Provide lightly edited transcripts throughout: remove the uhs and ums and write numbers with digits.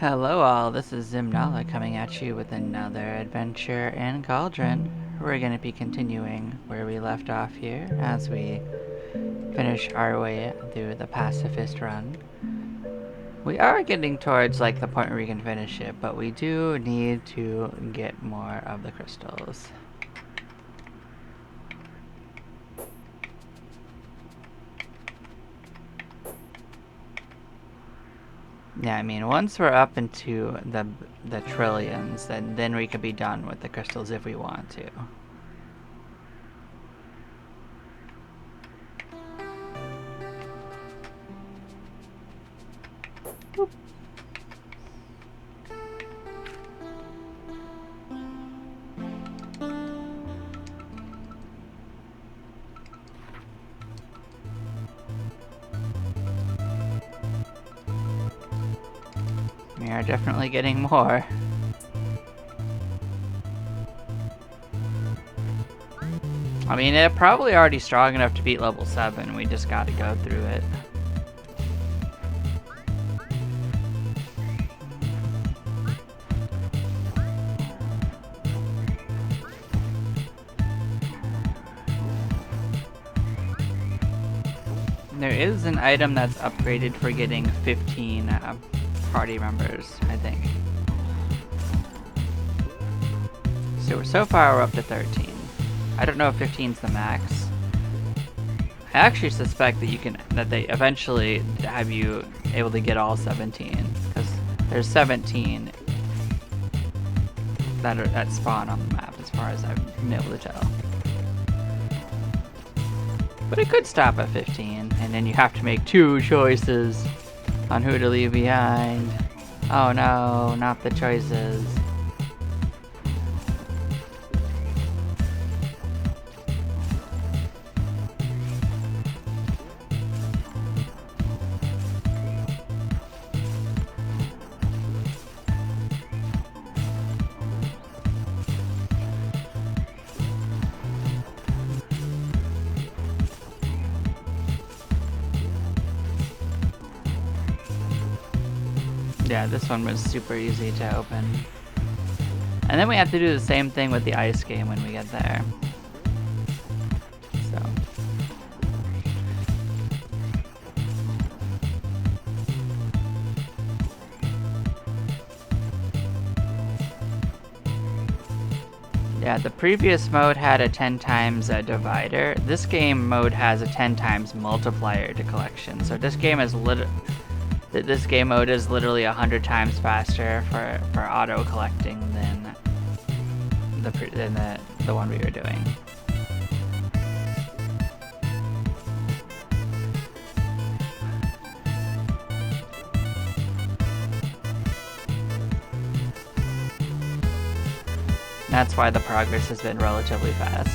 Hello all, this is Zimnala coming at you with another adventure in Cauldron. We're going to be continuing where we left off here as we finish our way through the Pacifist run. We are getting towards like the point where we can finish it, but we do need to get more of the crystals. Yeah, I mean, once we're up into the trillions, then we could be done with the crystals if we want to. Boop. We are definitely getting more. I mean, it's probably already strong enough to beat level 7. We just gotta go through it. There is an item that's upgraded for getting 15 party members, I think. So far we're up to 13. I don't know if 15's the max. I actually suspect that they eventually have you able to get all 17, because there's 17 that spawn on the map as far as I've been able to tell. But it could stop at 15, and then you have to make 2 choices on who to leave behind. Oh no, not the choices. Yeah, this one was super easy to open. And then we have to do the same thing with the ice game when we get there. So. Yeah, the previous mode had a 10 times divider. This game mode has a 10 times multiplier to collection. So this game is this game mode is literally 100 times faster for auto collecting than the one we were doing. That's why the progress has been relatively fast.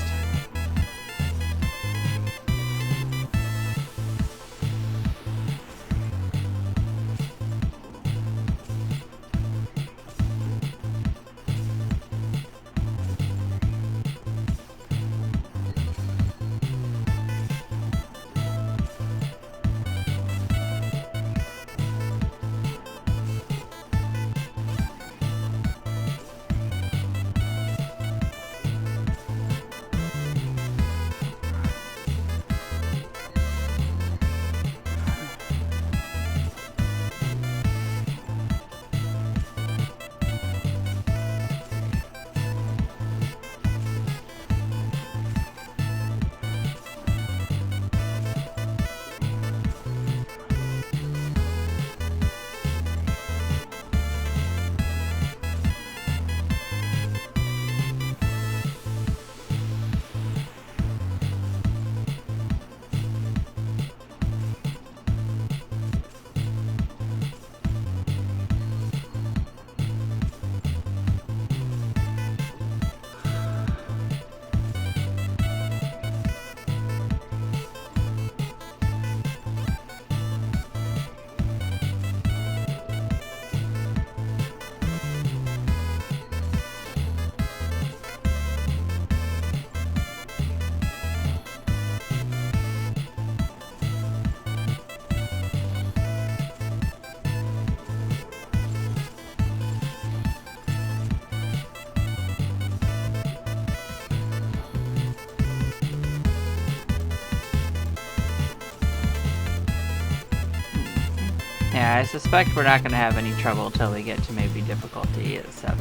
Yeah, I suspect we're not going to have any trouble till we get to maybe difficulty at 7.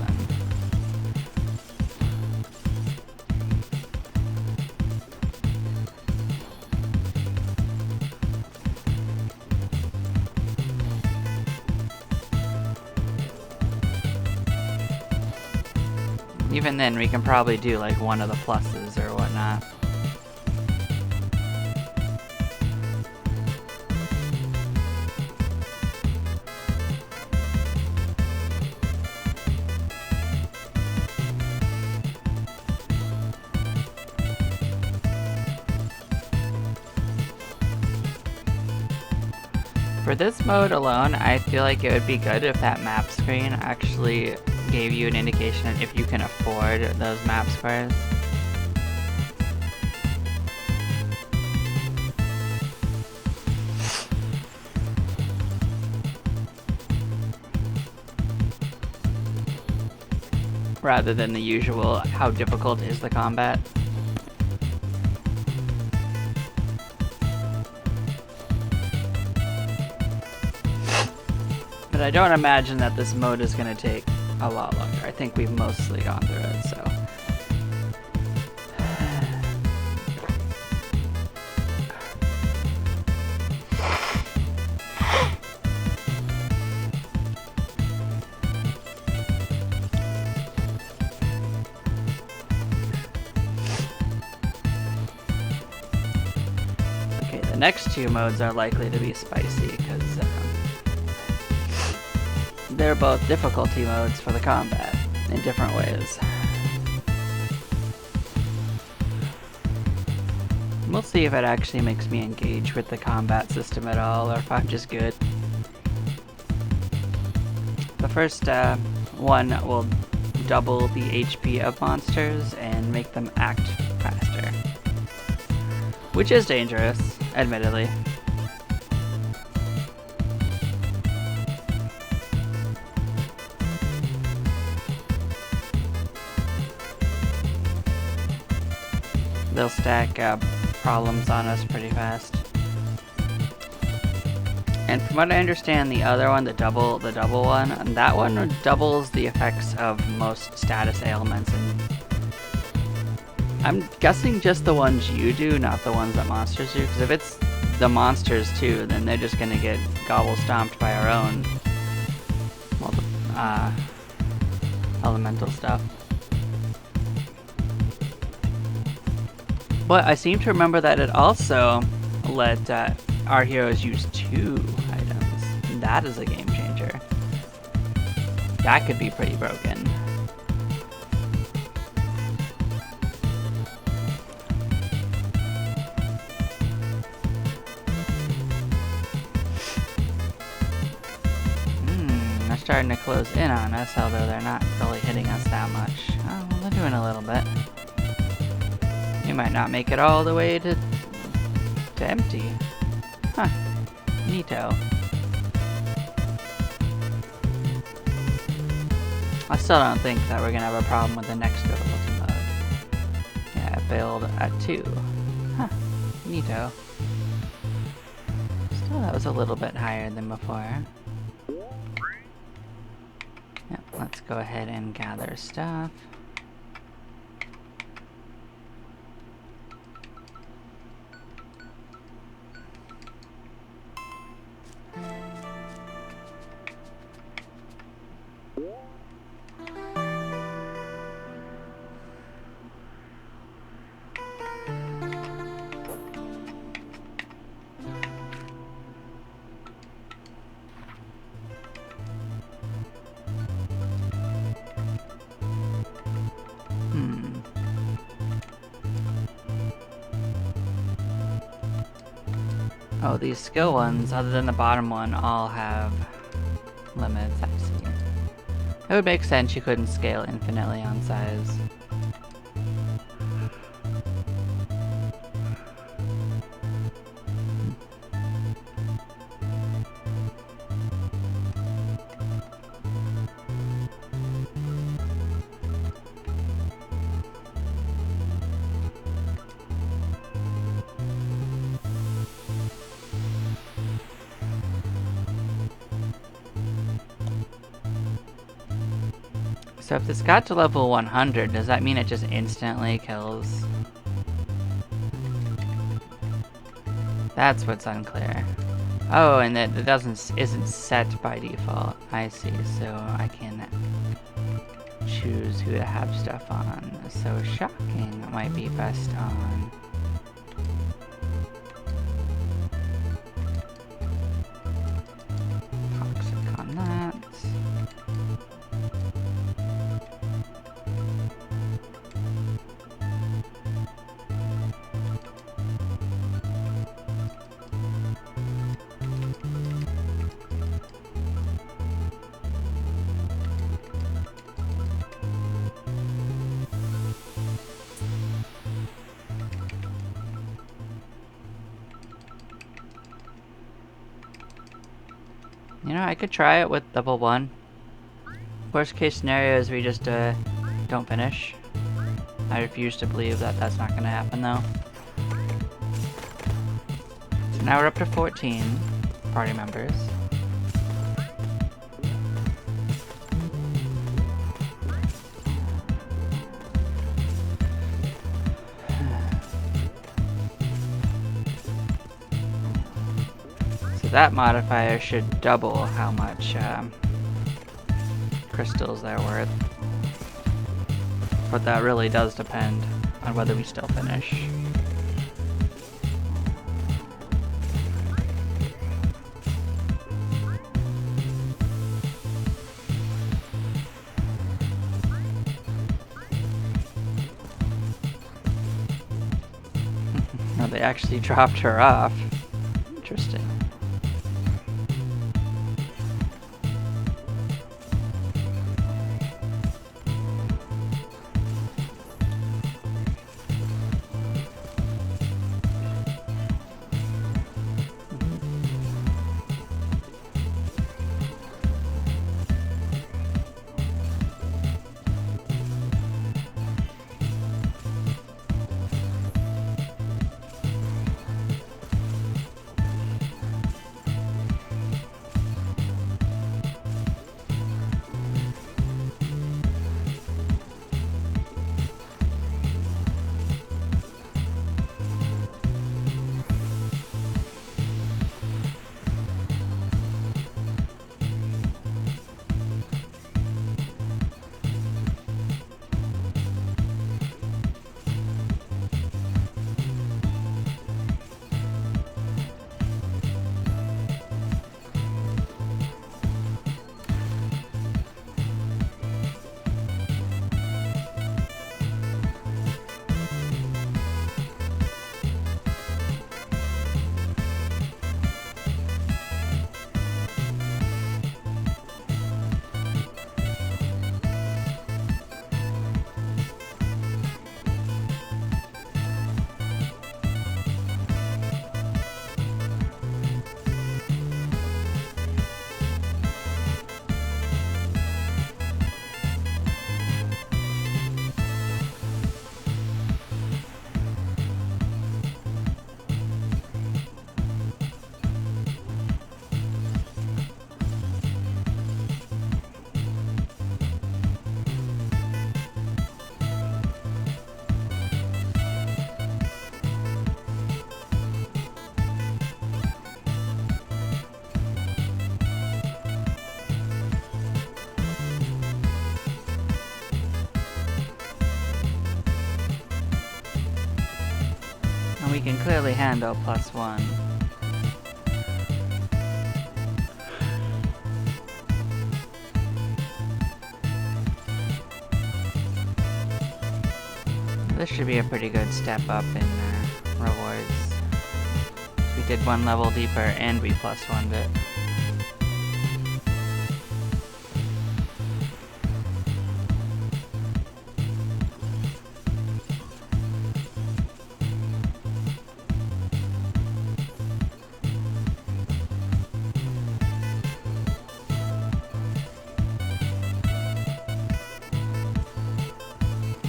Even then, we can probably do like one of the pluses or whatnot. For this mode alone, I feel like it would be good if that map screen actually gave you an indication of if you can afford those map squares. Rather than the usual, how difficult is the combat? But I don't imagine that this mode is going to take a lot longer. I think we've mostly gone through it, so. Okay, the next two modes are likely to be spicy, because they're both difficulty modes for the combat in different ways. We'll see if it actually makes me engage with the combat system at all, or if I'm just good. The first one will double the HP of monsters and make them act faster. Which is dangerous, admittedly. They'll stack problems on us pretty fast. And from what I understand, the other one, the double one, that one doubles the effects of most status ailments, and I'm guessing just the ones you do, not the ones that monsters do, because if it's the monsters too, then they're just gonna get gobble stomped by our own elemental stuff. But I seem to remember that it also let our heroes use 2 items. That is a game changer. That could be pretty broken. They're starting to close in on us, although they're not really hitting us that much. Oh, well, they're doing a little bit. We might not make it all the way to empty. Huh. Neato. I still don't think that we're gonna have a problem with the next difficulty mode. Yeah, it failed at 2. Huh. Neato. Still, that was a little bit higher than before. Yep, let's go ahead and gather stuff. Oh, these skill ones, other than the bottom one, all have limits. I see. It would make sense you couldn't scale infinitely on size. So if this got to level 100, does that mean it just instantly kills? That's what's unclear. Oh, and it isn't set by default. I see, so I can choose who to have stuff on. So shocking might be best on. Toxic on that. You know, I could try it with double one. Worst case scenario is we just don't finish. I refuse to believe that that's not going to happen though. So now we're up to 14 party members. So that modifier should double how much crystals they're worth. But that really does depend on whether we still finish. No, they actually dropped her off. Interesting. We can clearly handle +1. This should be a pretty good step up in rewards. We did one level deeper and we +1'd it.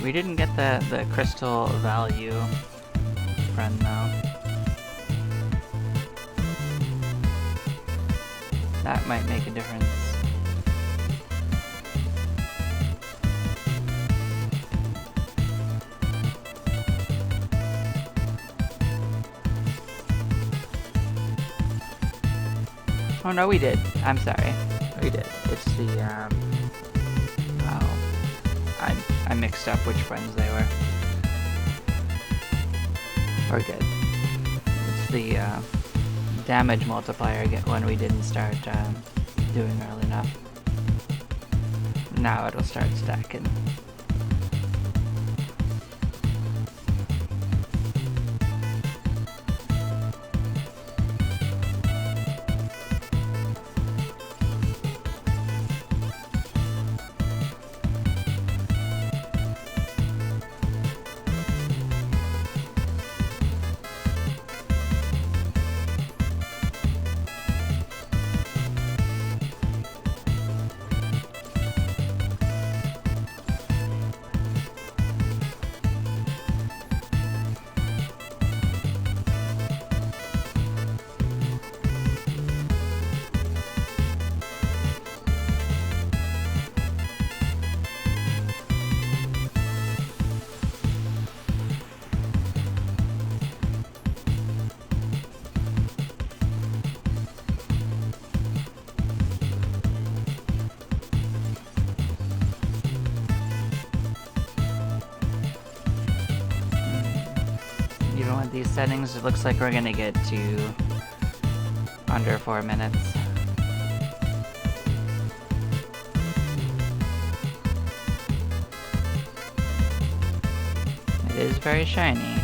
We didn't get the crystal value friend though. That might make a difference. Oh no, we did. I'm sorry. We did. It's the, oh. I mixed up which ones they were. We're good. It's the, damage multiplier one we didn't start, doing early enough. Now it'll start stacking. Even with these settings, it looks like we're gonna get to under 4 minutes. It is very shiny.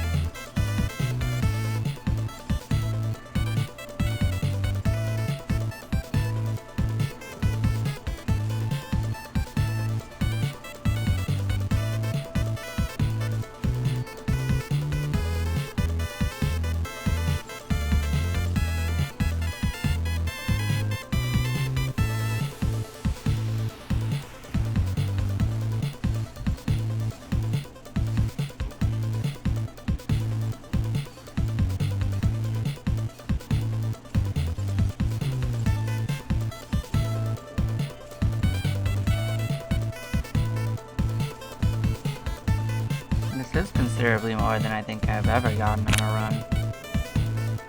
This is considerably more than I think I've ever gotten on a run.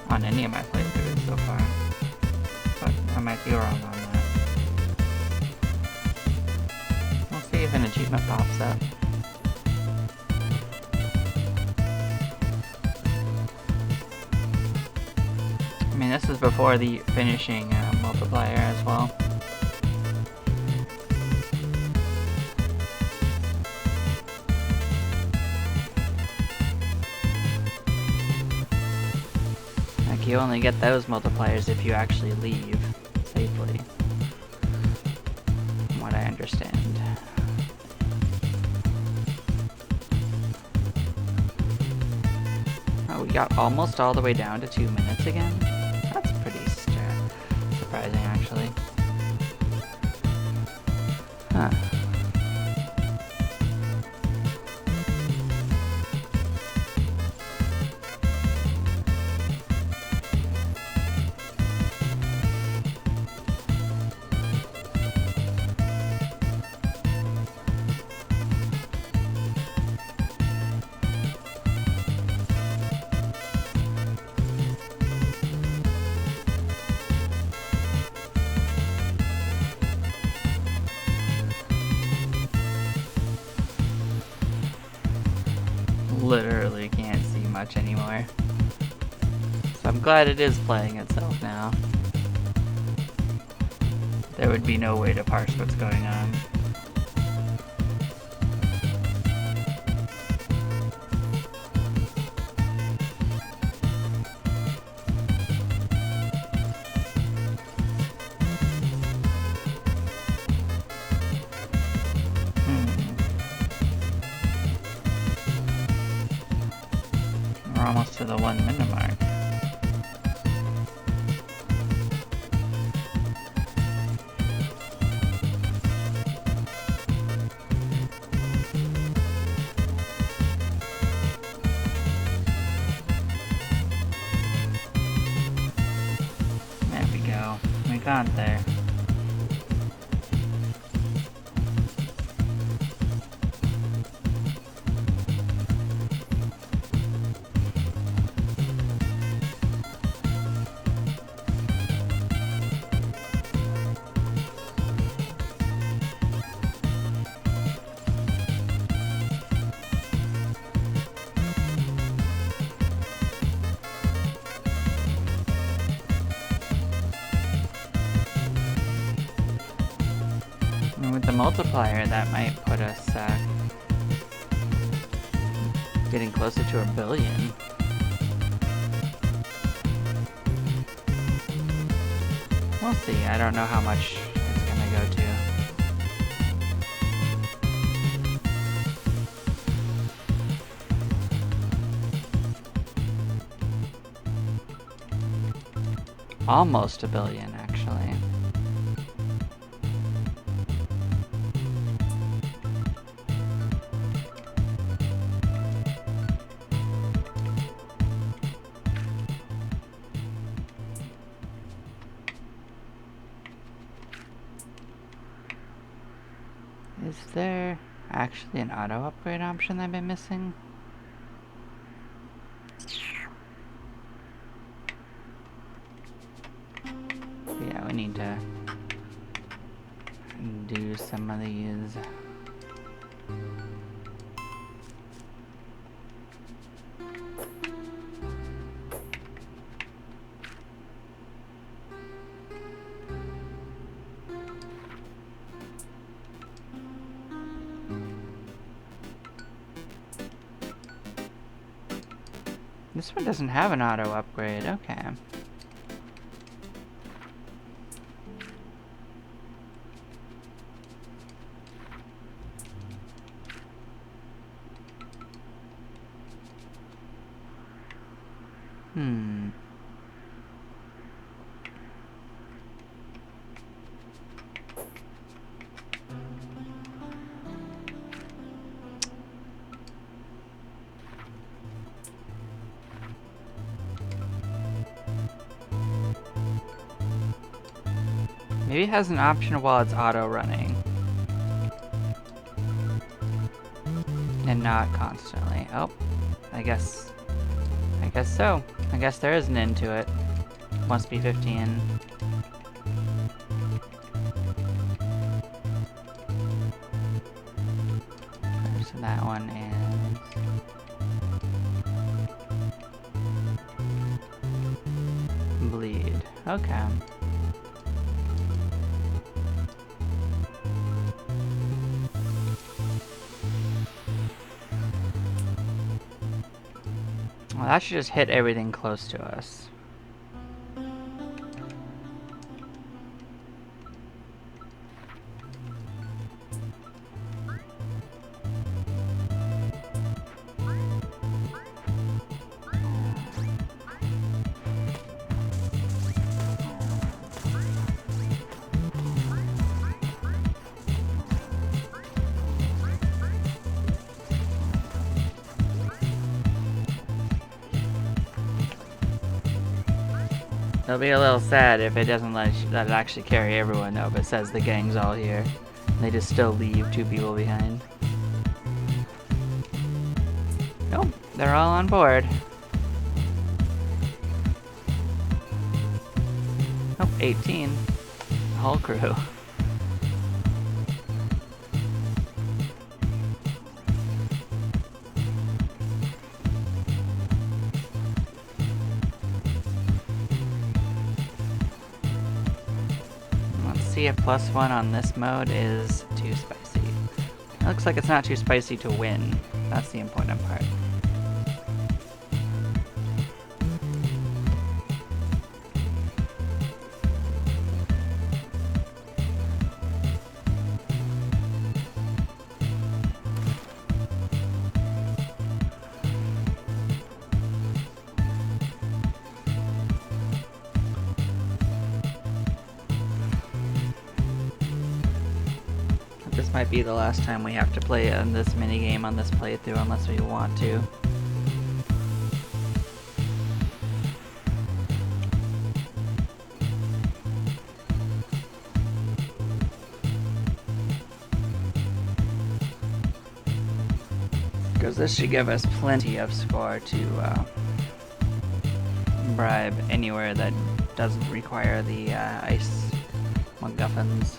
On any of my playthroughs so far. But I might be wrong on that. We'll see if an achievement pops up. I mean, this is before the finishing multiplier as well. You only get those multipliers if you actually leave safely, from what I understand. Oh, we got almost all the way down to 2 minutes again? That's pretty surprising, actually. Huh. Literally can't see much anymore. So I'm glad it is playing itself now. There would be no way to parse what's going on. We're almost to the 1 minute mark. There we go. We got there. And with the multiplier, that might put us getting closer to 1 billion. We'll see. I don't know how much it's gonna go to. Almost 1 billion, actually. Is there actually an auto upgrade option that I've been missing? Yeah, we need to do some of these. This one doesn't have an auto upgrade, okay. Maybe it has an option while it's auto running. And not constantly. Oh, I guess so. I guess there is an end to it. Must be 15. So that one is bleed. Okay. Well, that should just hit everything close to us. It'll be a little sad if it doesn't let it actually carry everyone though, but it says the gang's all here. And they just still leave 2 people behind. Nope, they're all on board. Oh, 18. The whole crew. See if +1 on this mode is too spicy. It looks like it's not too spicy to win. That's the important part. This might be the last time we have to play this minigame on this playthrough unless we want to. Because this should give us plenty of score to bribe anywhere that doesn't require the ice MacGuffins.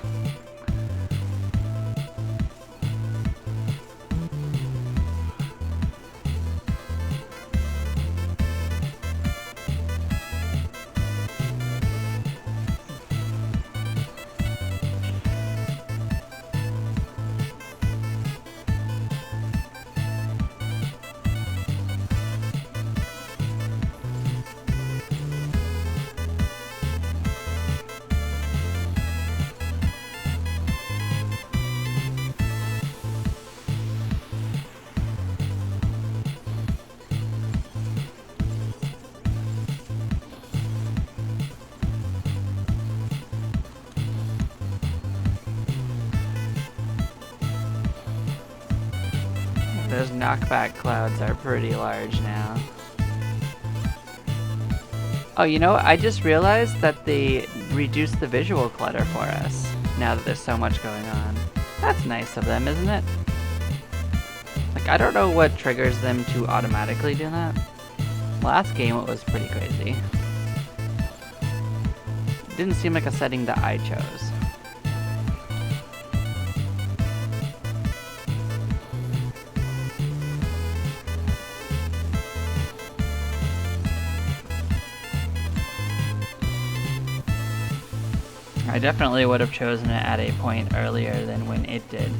Those knockback clouds are pretty large now. Oh, you know, I just realized that they reduced the visual clutter for us, now that there's so much going on. That's nice of them, isn't it? Like, I don't know what triggers them to automatically do that. Last game it was pretty crazy. Didn't seem like a setting that I chose. I definitely would have chosen it at a point earlier than when it did.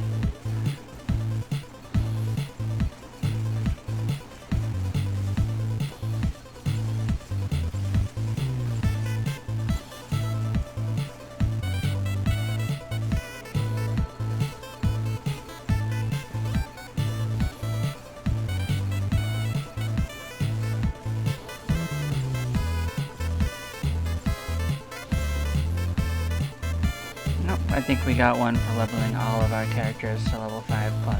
Nope, I think we got one for leveling all of our characters to level 5 plus.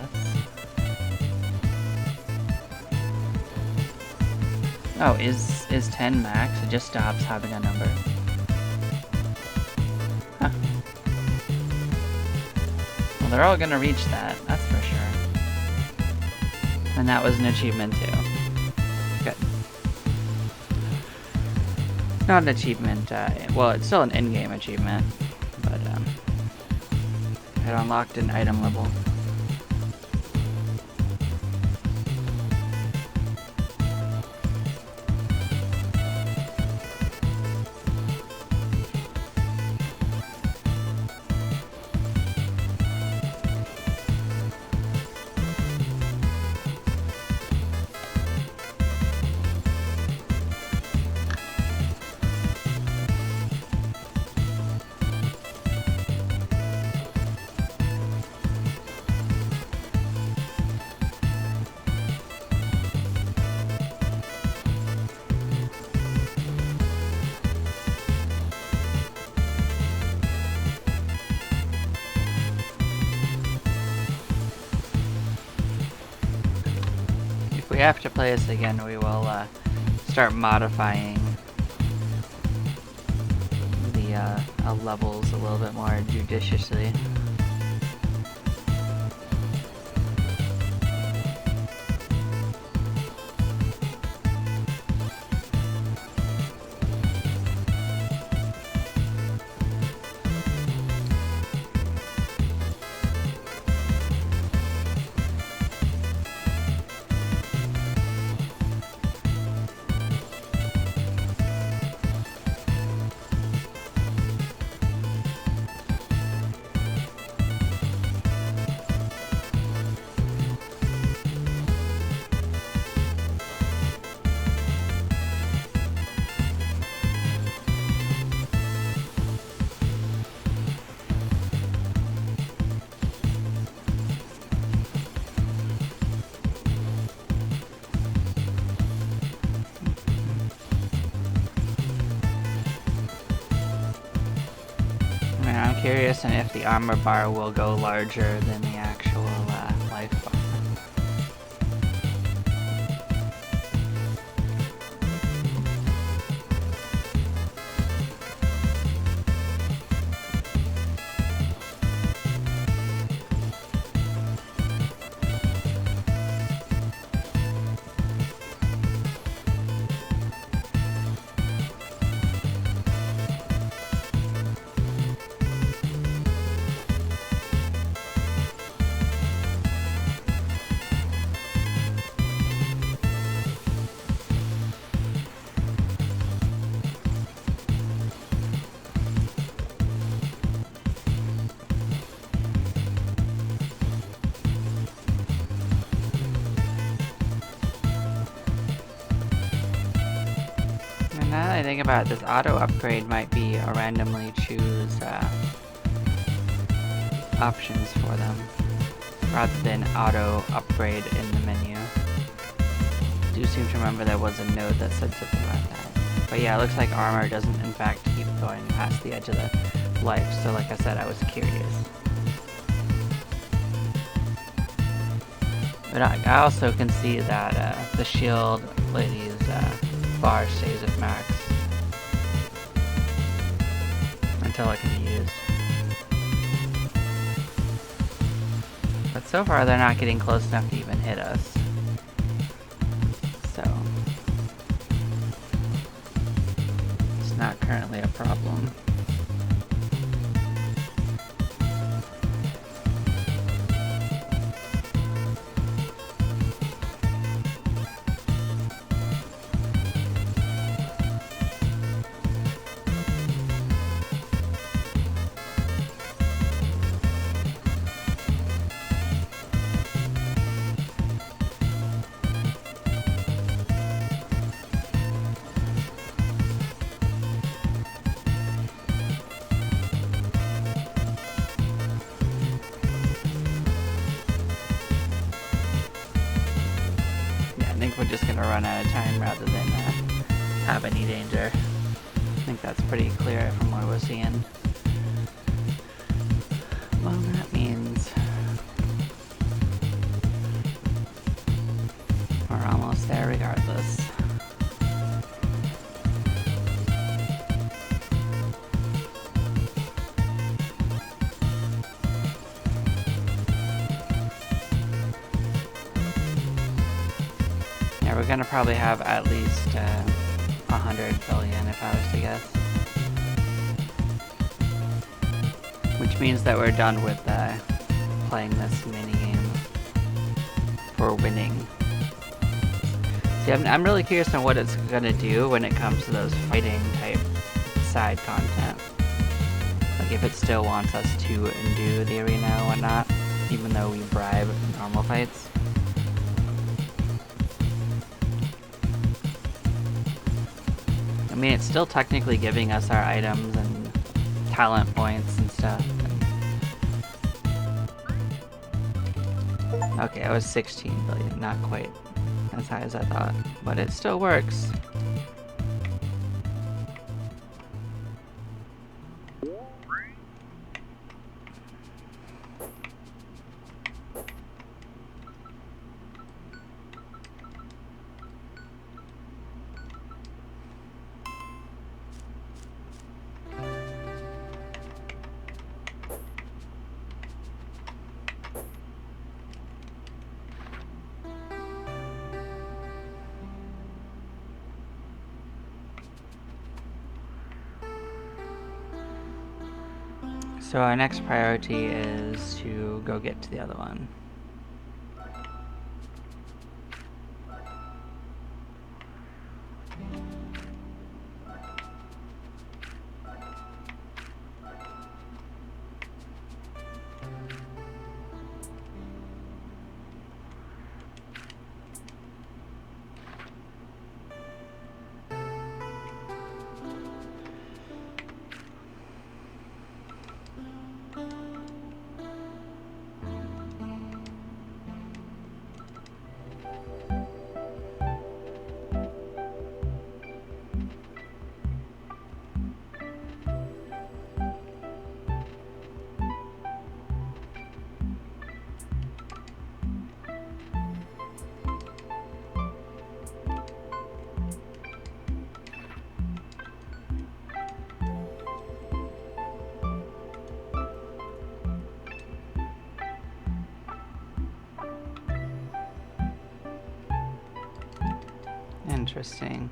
Oh, is 10 max? It just stops having a number. Huh. Well, they're all gonna reach that, that's for sure. And that was an achievement too. Good. Not an achievement, well, it's still an in-game achievement, but it unlocked an item level. If we have to play this again, we will start modifying the levels a little bit more judiciously. I'm curious if the armor bar will go larger than the actual life bar. Now that I think about it, this auto upgrade might be a randomly choose options for them, rather than auto upgrade in the menu. I do seem to remember there was a note that said something about that. But yeah, it looks like armor doesn't in fact keep going past the edge of the life, so like I said, I was curious. But I also can see that the shield lady's bar stays at max until it can be used. But so far they're not getting close enough to even hit us. So it's not currently a problem. I think we're just gonna run out of time rather than have any danger. I think that's pretty clear from what we're seeing. Well, that means we're almost there regardless. Yeah, we're gonna probably have at least 100 billion if I was to guess. Which means that we're done with playing this minigame for winning. See, I'm really curious on what it's gonna do when it comes to those fighting type side content. Like if it still wants us to undo the arena and whatnot, even though we bribe normal fights. I mean, it's still technically giving us our items and talent points and stuff. Okay, I was 16 billion, not quite as high as I thought, but it still works. So our next priority is to go get to the other one. Interesting.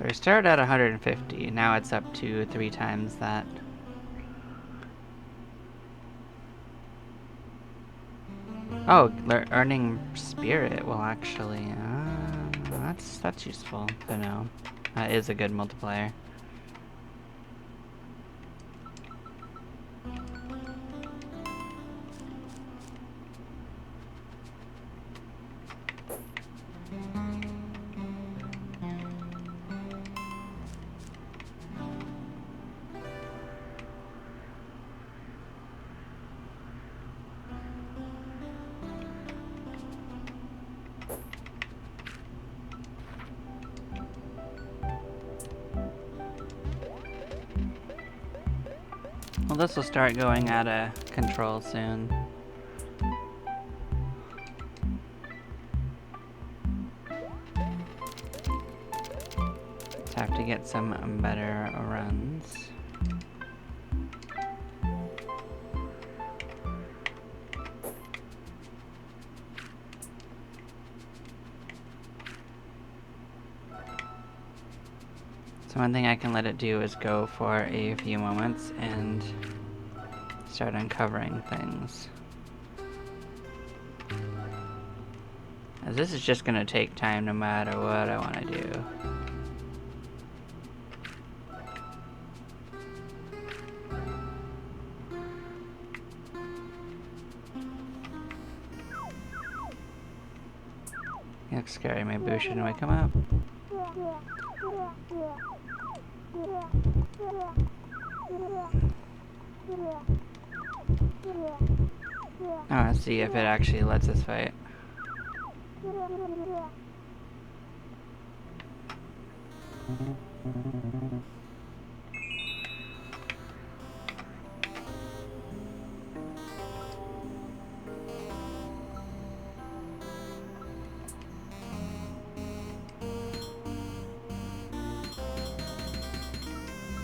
So we started at 150, now it's up to 3 times that. Oh, earning spirit will actually, that's useful to know. That is a good multiplier. Well, this will start going out of control soon. Just have to get some better runs. So one thing I can let it do is go for a few moments and start uncovering things. As this is just gonna take time no matter what I want to do. You look scary, my boo, shouldn't I come up? I want to see if it actually lets us fight.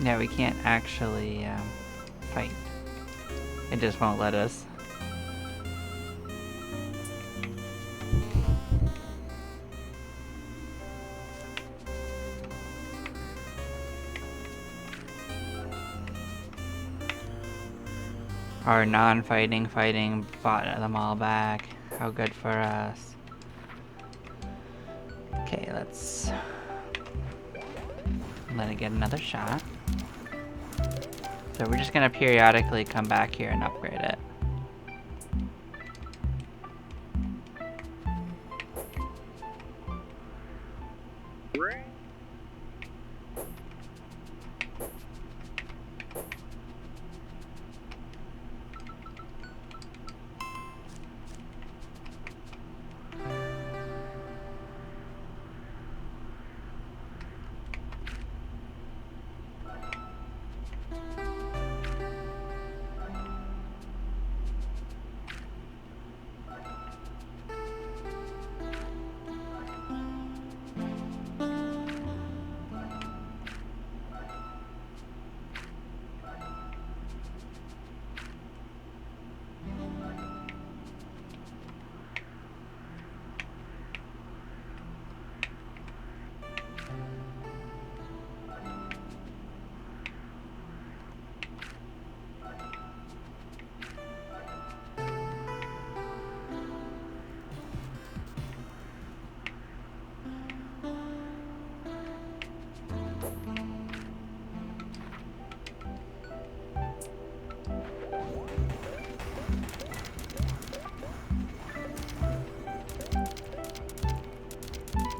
Yeah, we can't actually fight. It just won't let us. Our non-fighting fighting bought them all back. How good for us. Okay, let's let it get another shot. So we're just gonna periodically come back here and upgrade it.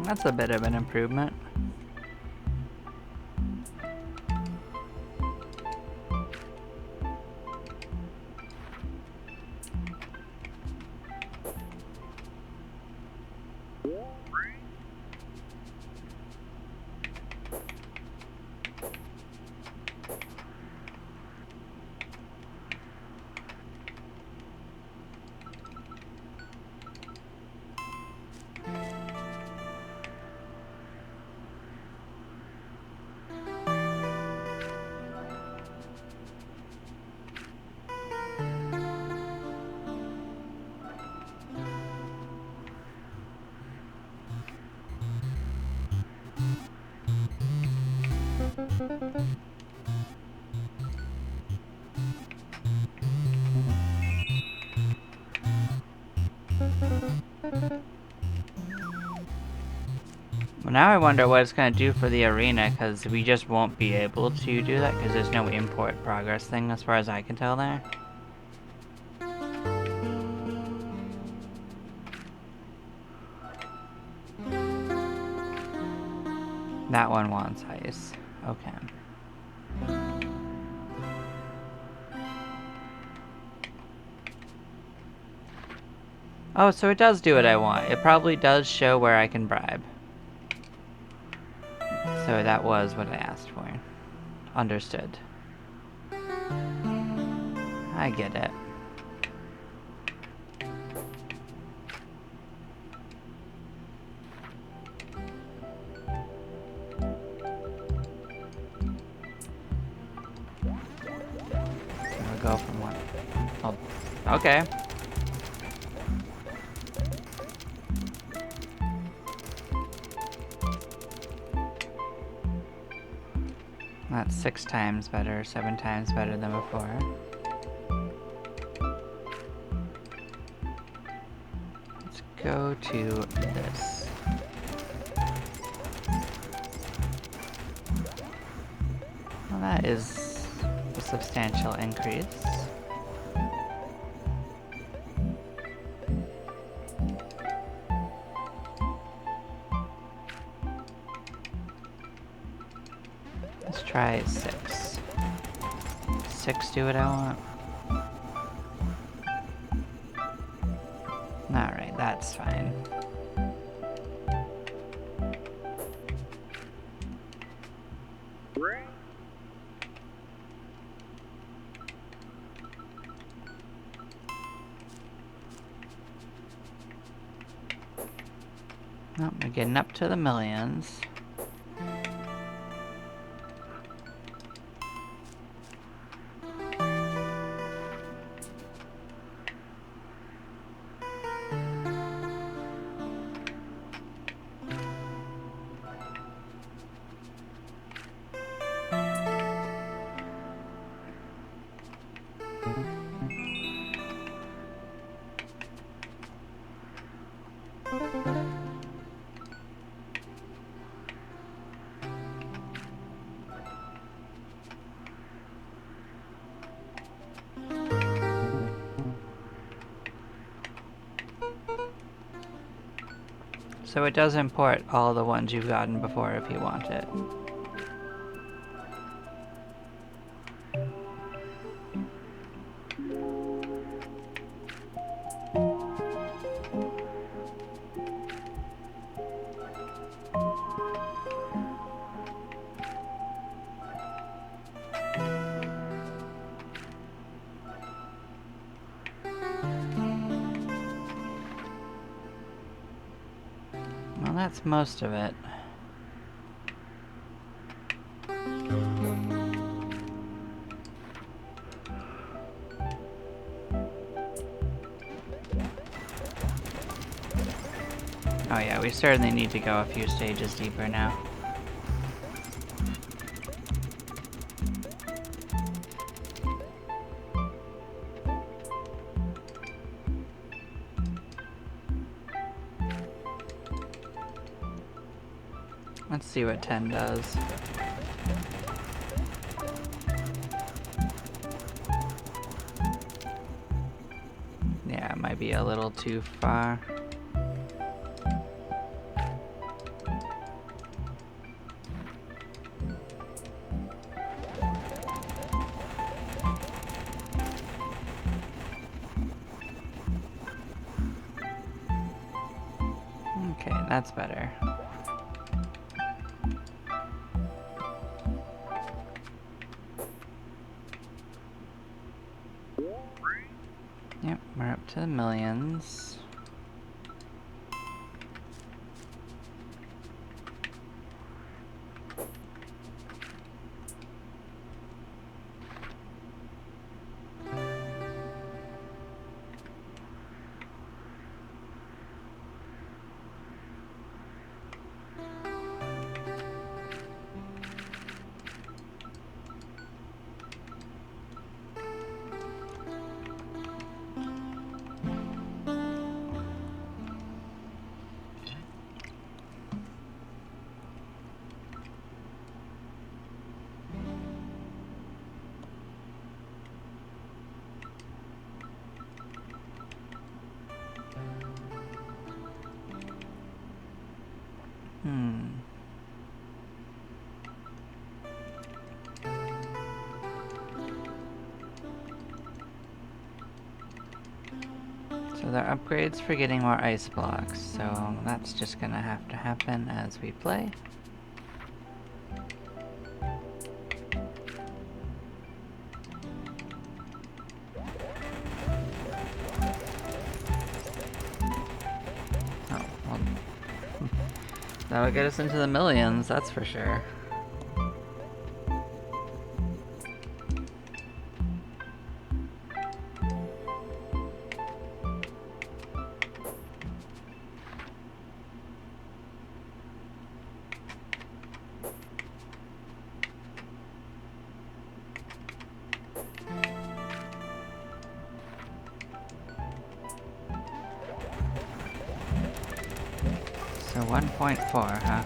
That's a bit of an improvement. now I wonder what it's going to do for the arena, because we just won't be able to do that because there's no import progress thing as far as I can tell there. That one wants ice. Okay. Oh, so it does do what I want. It probably does show where I can bribe. So that was what I asked for. Understood. I get it. I'll go from one. Oh, okay. That's 6 times better, 7 times better than before. Let's go to this. Well, that is a substantial increase. Let's try 6. 6 do what I want. Alright, that's fine. Oh, we're getting up to the millions. So it does import all the ones you've gotten before if you want it. Well, that's most of it. Oh yeah, we certainly need to go a few stages deeper now. Let's see what 10 does. Yeah, it might be a little too far. Okay, that's better. Yep, we're up to the millions. So they're upgrades for getting more ice blocks, so that's just gonna have to happen as we play. Oh, well, that would get us into the millions, that's for sure. So 1.4, huh?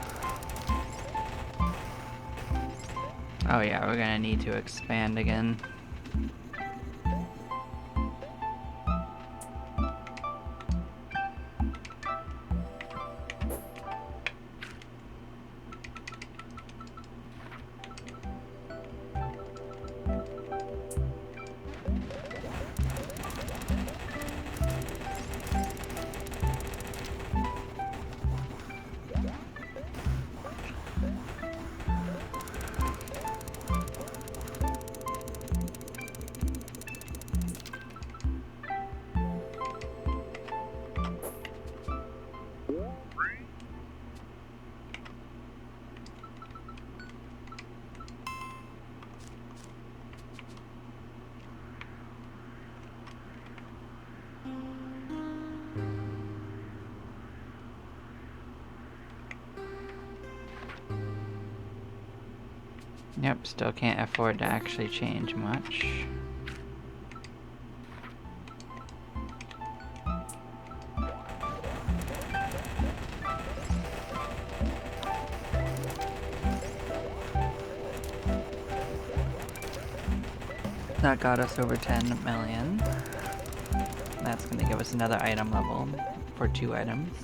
Oh yeah, we're gonna need to expand again. Yep, still can't afford to actually change much. That got us over 10 million. That's gonna give us another item level for 2 items.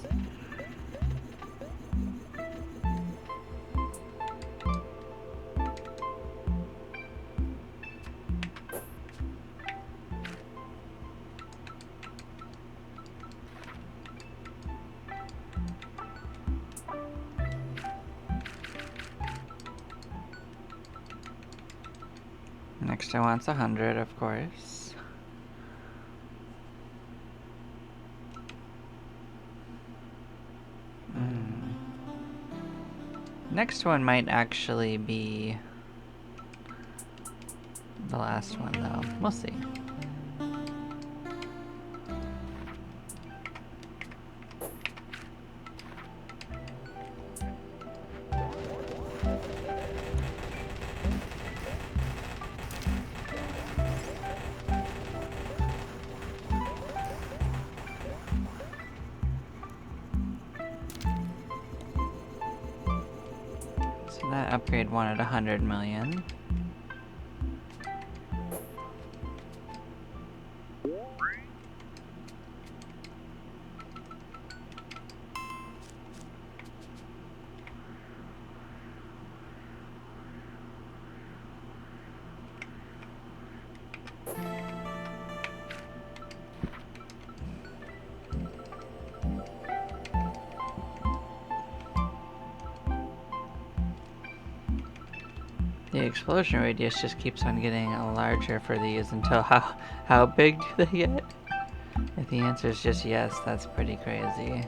Next I wants 100, of course. Next one might actually be the last one, though. We'll see. So that upgrade wanted 100 million. The explosion radius just keeps on getting larger for these until how big do they get? If the answer is just yes, that's pretty crazy.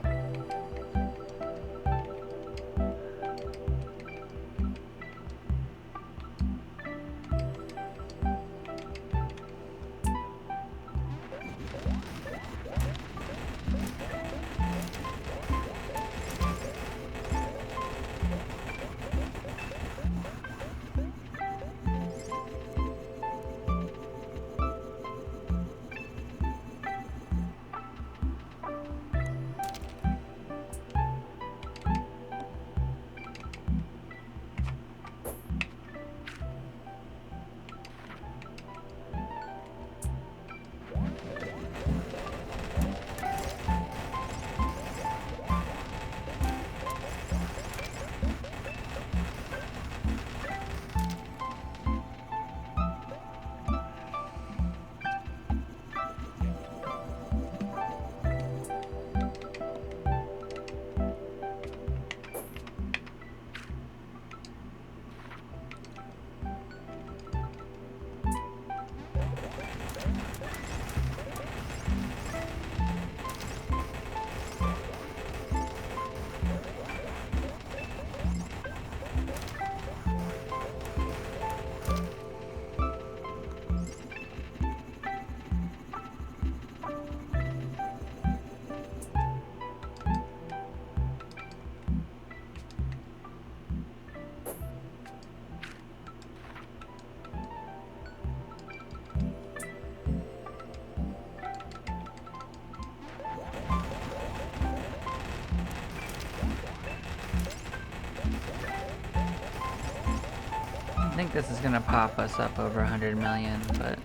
think this is gonna pop us up over 100 million, but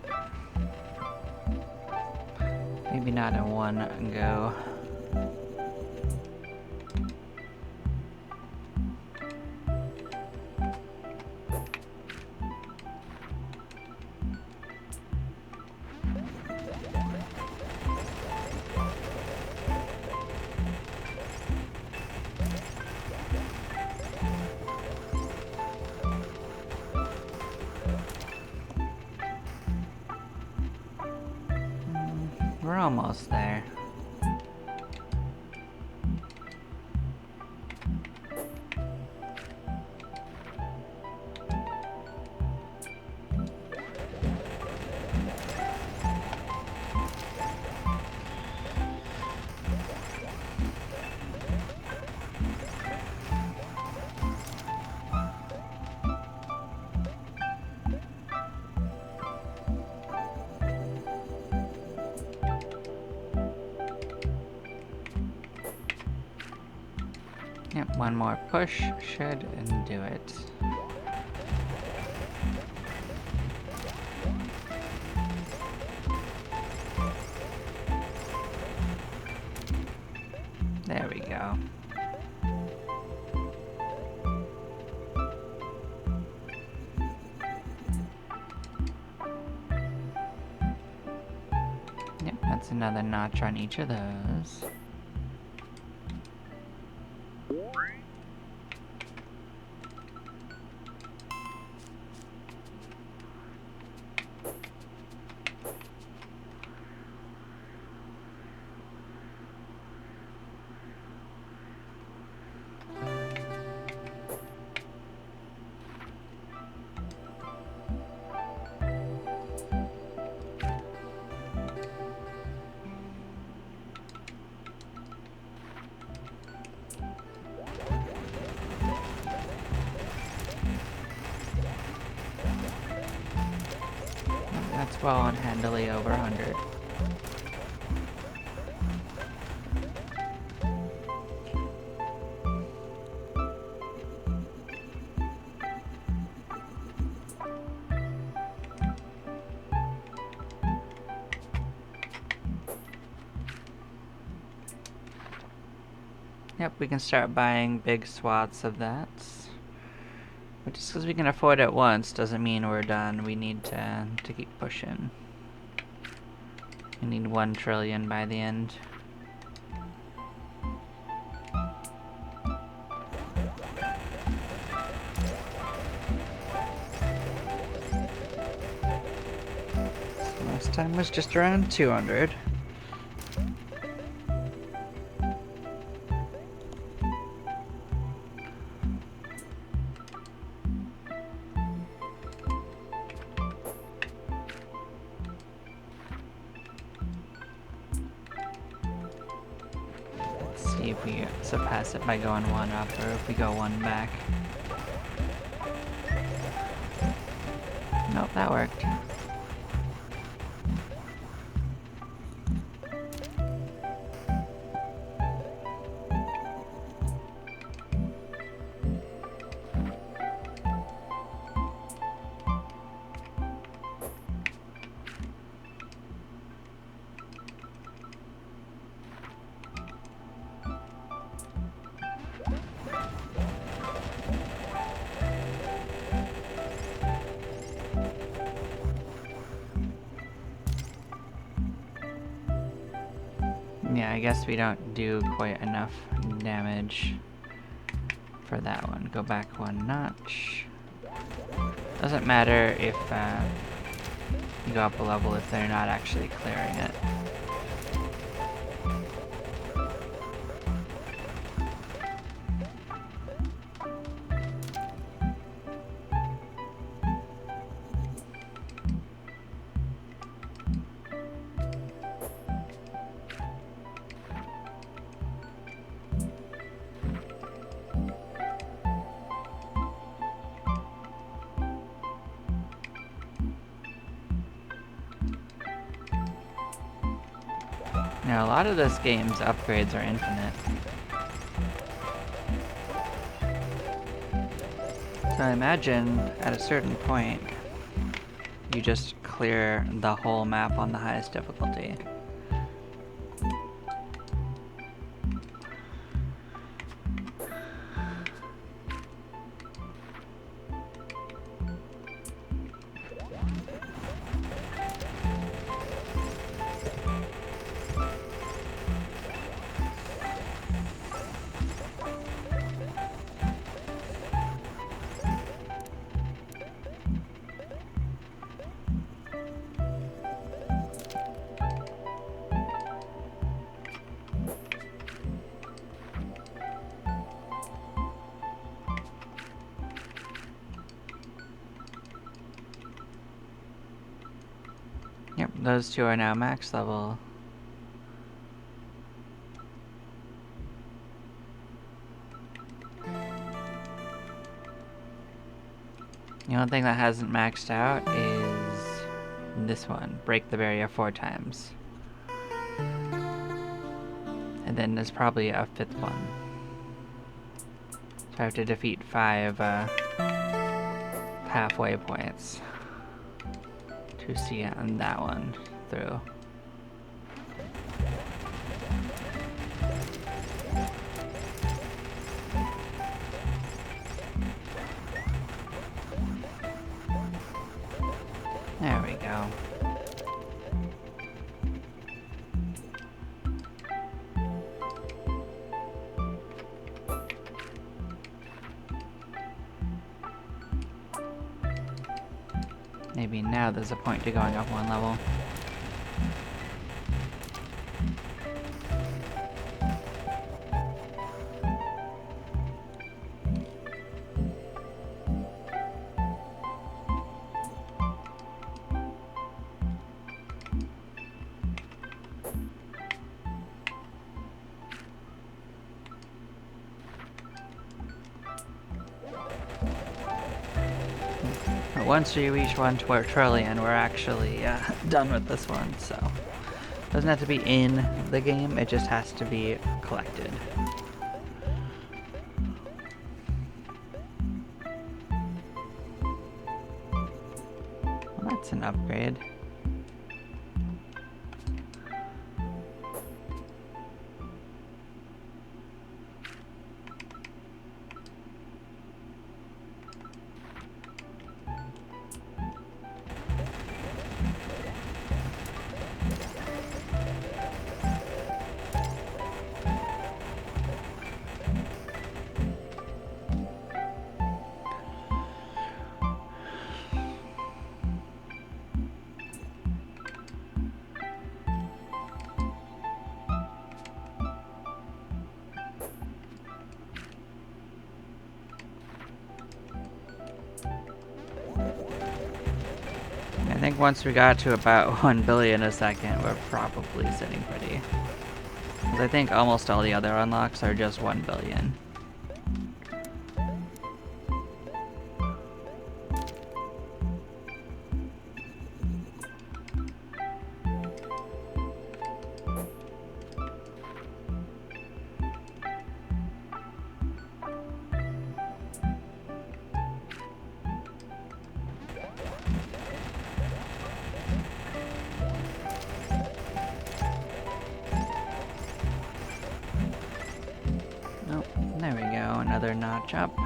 maybe not in one go. We're almost there. Yep, one more push should do it. There we go. Yep, that's another notch on each of those. That's well and handily over 100. Yep, we can start buying big swaths of that. But just because we can afford it once doesn't mean we're done. We need to keep pushing. We need 1 trillion by the end. So last time was just around 200. See if we surpass it by going 1 up, or if we go 1 back. Nope, that worked. Yeah, I guess we don't do quite enough damage for that one. Go back 1 notch. Doesn't matter if you go up a level if they're not actually clearing it. Now, a lot of this game's upgrades are infinite. So I imagine at a certain point, you just clear the whole map on the highest difficulty. Yep, those two are now max level. The only thing that hasn't maxed out is this one, break the barrier 4 times. And then there's probably a 5th one. So I have to defeat 5 halfway points to see that one through. There we go. Maybe now there's a point to going up 1 level. Once we reach 1 trillion, we're actually done with this one, so it doesn't have to be in the game, it just has to be collected. Well, that's an upgrade. I think once we got to about 1 billion a second, we're probably sitting pretty. Because I think almost all the other unlocks are just 1 billion. There we go, another notch up.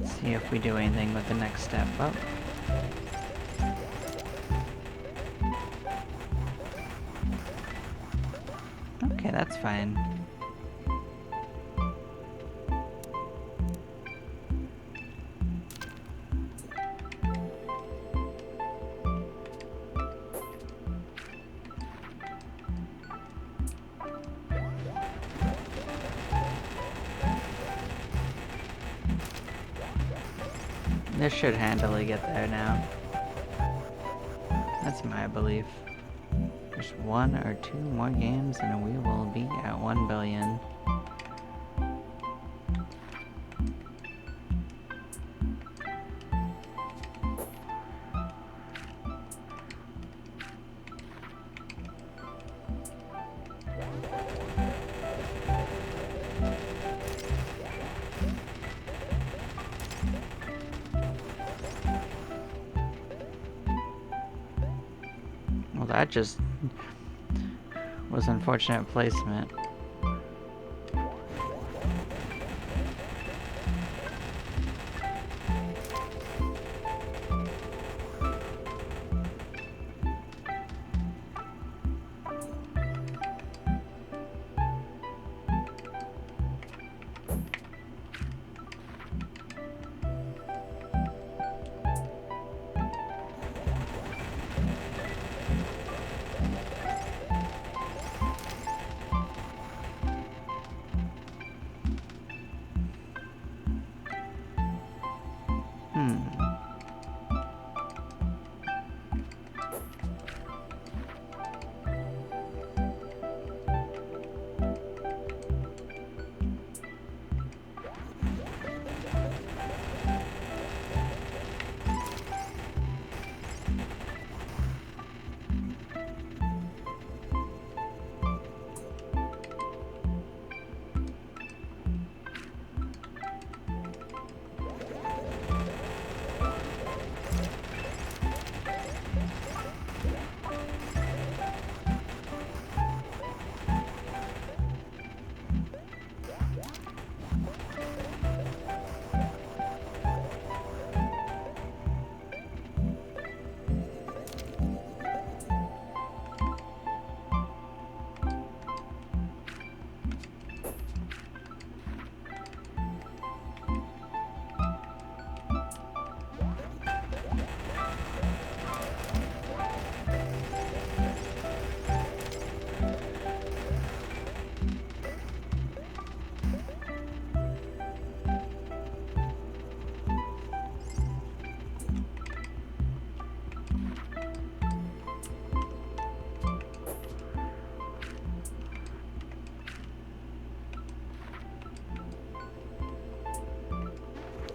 Let's see if we do anything with the next step up. Okay, that's fine. This should handily get there now. That's my belief. Just 1 or 2 more games and we will be at 1 billion. that just was unfortunate placement.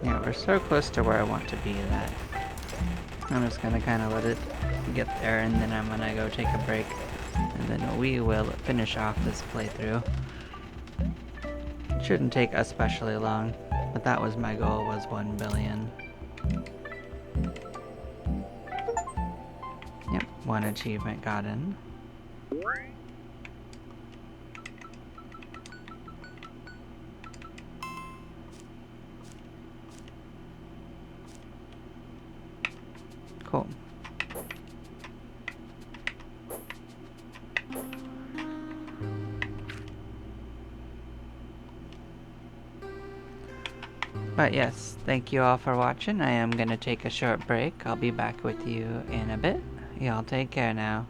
Yeah, we're so close to where I want to be that I'm just gonna kind of let it get there, and then I'm gonna go take a break, and then we will finish off this playthrough. It shouldn't take especially long, but that was my goal, was 1 billion. Yep, 1 achievement gotten. Cool. But yes, thank you all for watching. I am gonna take a short break. I'll be back with you in a bit. Y'all take care now.